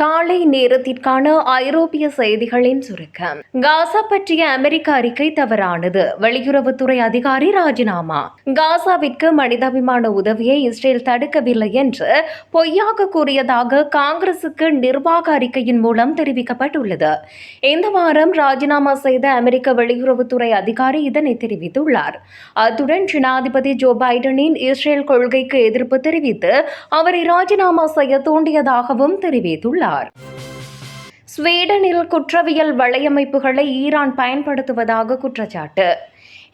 காலை நேரத்திற்கான ஐரோப்பிய செய்திகளின் சுருக்கம். காசா பற்றிய அமெரிக்க அறிக்கை தவறானது, வெளியுறவுத்துறை அதிகாரி ராஜினாமா. காசாவிற்கு மனிதாபிமான உதவியை இஸ்ரேல் தடுக்கவில்லை என்று பொய்யாக கூறியதாக காங்கிரசுக்கு நிர்வாக அறிக்கையின் மூலம் தெரிவிக்கப்பட்டுள்ளது. இந்த வாரம் ராஜினாமா செய்த அமெரிக்க வெளியுறவுத்துறை அதிகாரி இதனை தெரிவித்துள்ளார். அத்துடன் ஜனாதிபதி ஜோ பைடனின் இஸ்ரேல் கொள்கைக்கு எதிர்ப்பு தெரிவித்து அவரை ராஜினாமா செய்ய தூண்டியதாகவும் தெரிவித்துள்ளார். ஸ்வீடனில் குற்றவியல் வலையமைப்புகளை ஈரான் பயன்படுத்துவதாக குற்றச்சாட்டு.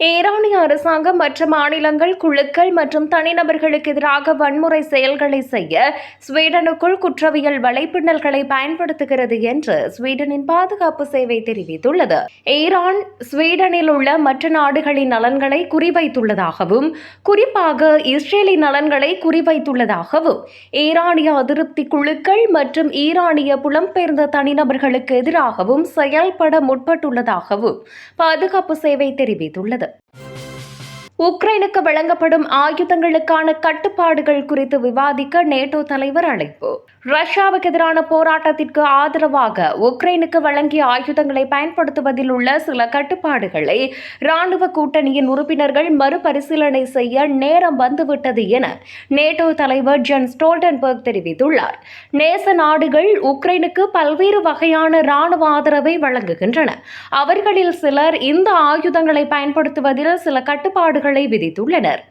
ஈரானிய அரசாங்கம் மற்ற மாநிலங்கள், குழுக்கள் மற்றும் தனிநபர்களுக்கு எதிராக வன்முறை செயல்களை செய்ய ஸ்வீடனுக்குள் குற்றவியல் வலைப்பின்னல்களை பயன்படுத்துகிறது என்று ஸ்வீடனின் பாதுகாப்பு சேவை தெரிவித்துள்ளது. ஈரான் ஸ்வீடனில் உள்ள மற்ற நாடுகளின் நலன்களை குறிவைத்துள்ளதாகவும், குறிப்பாக இஸ்ரேலின் நலன்களை குறிவைத்துள்ளதாகவும், ஈரானிய அதிருப்தி குழுக்கள் மற்றும் ஈரானிய புலம்பெயர்ந்த தனிநபர்களுக்கு எதிராகவும் செயல்பட முற்பட்டுள்ளதாகவும் பாதுகாப்பு சேவை தெரிவித்துள்ளது. உக்ரைனுக்கு வழங்கப்படும் ஆயுதங்களுக்கான கட்டுப்பாடுகள் குறித்து விவாதிக்க நேட்டோ தலைவர் அழைப்பு. ரஷ்யாவுக்கு எதிரான போராட்டத்திற்கு ஆதரவாக உக்ரைனுக்கு வழங்கிய ஆயுதங்களை பயன்படுத்துவதில் உள்ள சில கட்டுப்பாடுகளை ராணுவ கூட்டணியின் உறுப்பினர்கள் மறுபரிசீலனை செய்ய நேரம் வந்துவிட்டது என நேட்டோ தலைவர் ஜென் ஸ்டோல்டன்பர்க் தெரிவித்துள்ளார். நேச நாடுகள் உக்ரைனுக்கு பல்வேறு வகையான ராணுவ ஆதரவை வழங்குகின்றன. அவர்களில் சிலர் இந்த ஆயுதங்களை பயன்படுத்துவதில் சில கட்டுப்பாடுகளை விதித்துள்ளனர்.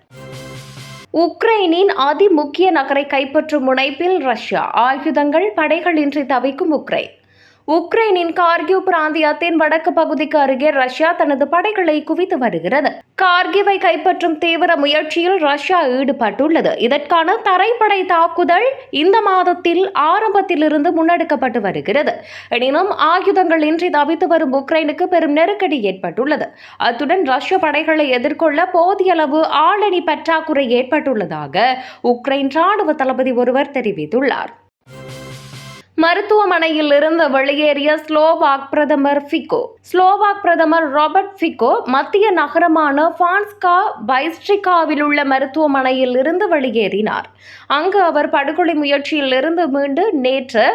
உக்ரைனின் அதிமுக்கிய நகரை கைப்பற்றும் முனைப்பில் ரஷ்யா, ஆயுதங்கள் படைகளின்றி தவிக்கும் உக்ரைன். உக்ரைனின் கார்கிவ் பிராந்தியத்தின் வடக்கு பகுதிக்கு அருகே ரஷ்யா தனது படைகளை குவித்து வருகிறது. கார்கிவை கைப்பற்றும் தீவிர முயற்சியில் ரஷ்யா ஈடுபட்டுள்ளது. இதற்கான தரைப்படை தாக்குதல் இந்த மாதத்தில் ஆரம்பத்திலிருந்து முன்னெடுக்கப்பட்டு வருகிறது. எனினும் ஆயுதங்கள் இன்றி தவித்து வரும் உக்ரைனுக்கு பெரும் நெருக்கடி ஏற்பட்டுள்ளது. அத்துடன் ரஷ்ய படைகளை எதிர்கொள்ள போதிய அளவு ஆளணி பற்றாக்குறை ஏற்பட்டுள்ளதாக உக்ரைன் ராணுவ தளபதி ஒருவர் தெரிவித்துள்ளார். மருத்துவமனையில் இருந்து வெளியேறிய ஸ்லோவாக் பிரதமர் ஃபிகோ. ஸ்லோவாக் பிரதமர் ராபர்ட் ஃபிகோ மத்திய நகரமான பான்ஸ்கா பைஸ்ட்ரிகாவில் உள்ள மருத்துவமனையில் இருந்து வெளியேறினார். அங்கு அவர் படுகொலை முயற்சியில் இருந்து மீண்டு நேற்று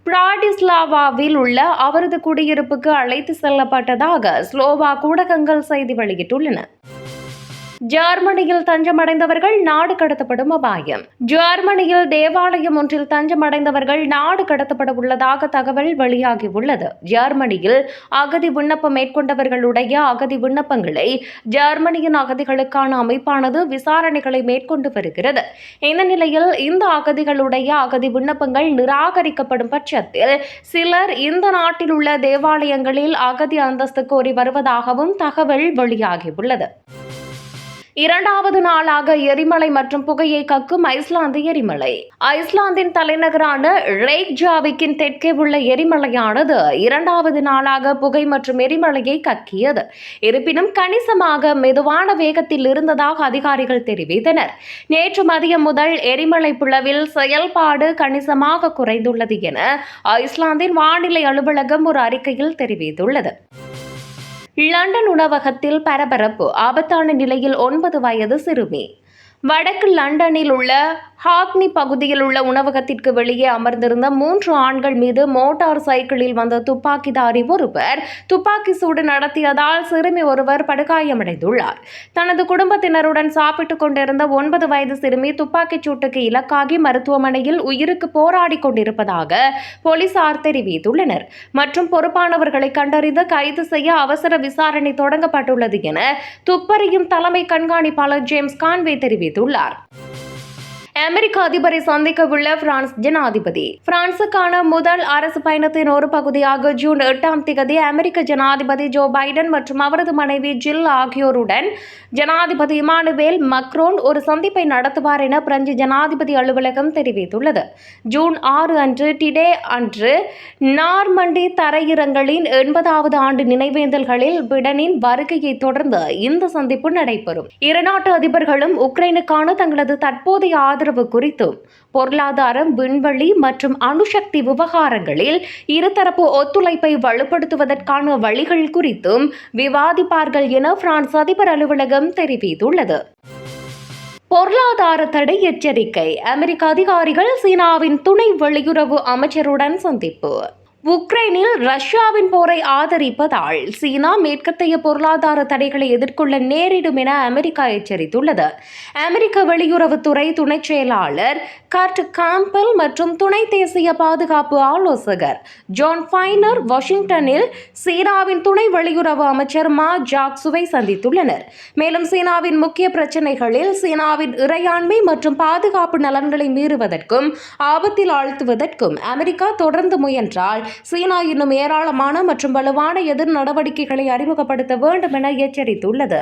பிராடிஸ்லாவாவில் உள்ள அவரது குடியிருப்புக்கு அழைத்து செல்லப்பட்டதாக ஸ்லோவாக் ஊடகங்கள் செய்தி வெளியிட்டுள்ளன. ஜெர்மனியில் தஞ்சமடைந்தவர்கள் நாடு கடத்தப்படும் அபாயம். ஜெர்மனியில் தேவாலயம் ஒன்றில் தஞ்சமடைந்தவர்கள் நாடு கடத்தப்பட உள்ளதாக தகவல் வெளியாகியுள்ளது. ஜெர்மனியில் அகதி விண்ணப்பம் மேற்கொண்டவர்களுடைய அகதி விண்ணப்பங்களை ஜெர்மனியின் அகதிகளுக்கான அமைப்பானது விசாரணைகளை மேற்கொண்டு வருகிறது. இந்த நிலையில் இந்த அகதிகளுடைய அகதி விண்ணப்பங்கள் நிராகரிக்கப்படும் பட்சத்தில் சிலர் இந்த நாட்டில் உள்ள தேவாலயங்களில் அகதி அந்தஸ்து கோரி வருவதாகவும் தகவல் வெளியாகியுள்ளது. இரண்டாவது நாளாக எரிமலை மற்றும் புகையை கக்கும் ஐஸ்லாந்து எரிமலை. ஐஸ்லாந்தின் தலைநகரான ரெய்க்ஜாவிக்கின் தெற்கே உள்ள எரிமலையானது இரண்டாவது நாளாக புகை மற்றும் எரிமலையை கக்கியது. இருப்பினும் கணிசமாக மெதுவான வேகத்தில் இருந்ததாக அதிகாரிகள் தெரிவித்தனர். நேற்று மதியம் முதல் எரிமலை பிளவில் செயல்பாடு கணிசமாக குறைந்துள்ளது என ஐஸ்லாந்தின் வானிலை அலுவலகம் ஒரு அறிக்கையில் தெரிவித்துள்ளது. லண்டன் உணவகத்தில் பரபரப்பு, ஆபத்தான நிலையில் 9 வயது சிறுமி. வடக்கு லண்டனில் உள்ள ஹாக்னி பகுதியில் உள்ள உணவகத்திற்கு வெளியே அமர்ந்திருந்த 3 ஆண்கள் மீது மோட்டார் சைக்கிளில் வந்த துப்பாக்கிதாரி ஒருவர் துப்பாக்கி சூடு நடத்தியதால் சிறுமி ஒருவர் படுகாயமடைந்துள்ளார். தனது குடும்பத்தினருடன் சாப்பிட்டுக் கொண்டிருந்த 9 வயது சிறுமி துப்பாக்கிச் சூட்டுக்கு இலக்காகி மருத்துவமனையில் உயிருக்கு போராடி கொண்டிருப்பதாக போலீசார் தெரிவித்துள்ளனர். மற்றும் பொறுப்பானவர்களை கண்டறிந்து கைது செய்ய அவசர விசாரணை தொடங்கப்பட்டுள்ளது என துப்பறியும் தலைமை கண்காணிப்பாளர் ஜேம்ஸ் கான்வே தெரிவித்துள்ளார். அமெரிக்க அதிபரை சந்திக்க உள்ள பிரான்ஸ் ஜனாதிபதி. பிரான்சுக்கான முதல் அரசு பயணத்தின் ஒரு பகுதியாக ஜூன் 8ஆம் தேதி அமெரிக்க ஜனாதிபதி ஜோ பைடன் மற்றும் அவரது மனைவி ஜில் ஆகியோருடன் ஜனாதிபதி இமானுவேல் மக்ரோன் ஒரு சந்திப்பை நடத்துவார் என பிரெஞ்சு ஜனாதிபதி அலுவலகம் தெரிவித்துள்ளது. ஜூன் 6 அன்று டிடே அன்று நார்மண்டி தரையிறங்கலின் 80வது ஆண்டு நினைவேந்தல்களில் பிடனின் வருகையை தொடர்ந்து இந்த சந்திப்பு நடைபெறும். இரு நாட்டு அதிபர்களும் உக்ரைனுக்கான தங்களது தற்போதைய ஆதரவு குறித்தும், பொருளாதாரம், விண்வெளி மற்றும் அணுசக்தி விவகாரங்களில் இருதரப்பு ஒத்துழைப்பை வலுப்படுத்துவதற்கான வழிகள் குறித்தும் விவாதிப்பார்கள் என பிரான்ஸ் அதிபர் அலுவலகம் தெரிவித்துள்ளது. பொருளாதார தடை எச்சரிக்கை. அமெரிக்க அதிகாரிகள் சீனாவின் துணை வெளியுறவு அமைச்சருடன் சந்திப்பு. உக்ரைனில் ரஷ்யாவின் போரை ஆதரிப்பதால் சீனா மேற்கத்தைய பொருளாதார தடைகளை எதிர்கொள்ள நேரிடும் என அமெரிக்கா எச்சரித்துள்ளது. அமெரிக்க வெளியுறவுத்துறை துணை செயலாளர் கர்ட் காம்பெல் மற்றும் துணை தேசிய பாதுகாப்பு ஆலோசகர் ஜான் ஃபைனர் வாஷிங்டனில் சீனாவின் துணை வெளியுறவு அமைச்சர் மா ஜாக்சுவை சந்தித்துள்ளனர். மேலும் சீனாவின் முக்கிய பிரச்சினைகளில் சீனாவின் இறையாண்மை மற்றும் பாதுகாப்பு நலன்களை மீறுவதற்கும் ஆபத்தில் ஆழ்த்துவதற்கும் அமெரிக்கா தொடர்ந்து முயன்றால் சீனா இன்னும் ஏராளமான மற்றும் வலுவான எதிர் நடவடிக்கைகளை அறிமுகப்படுத்த வேண்டும் என எச்சரித்துள்ளது.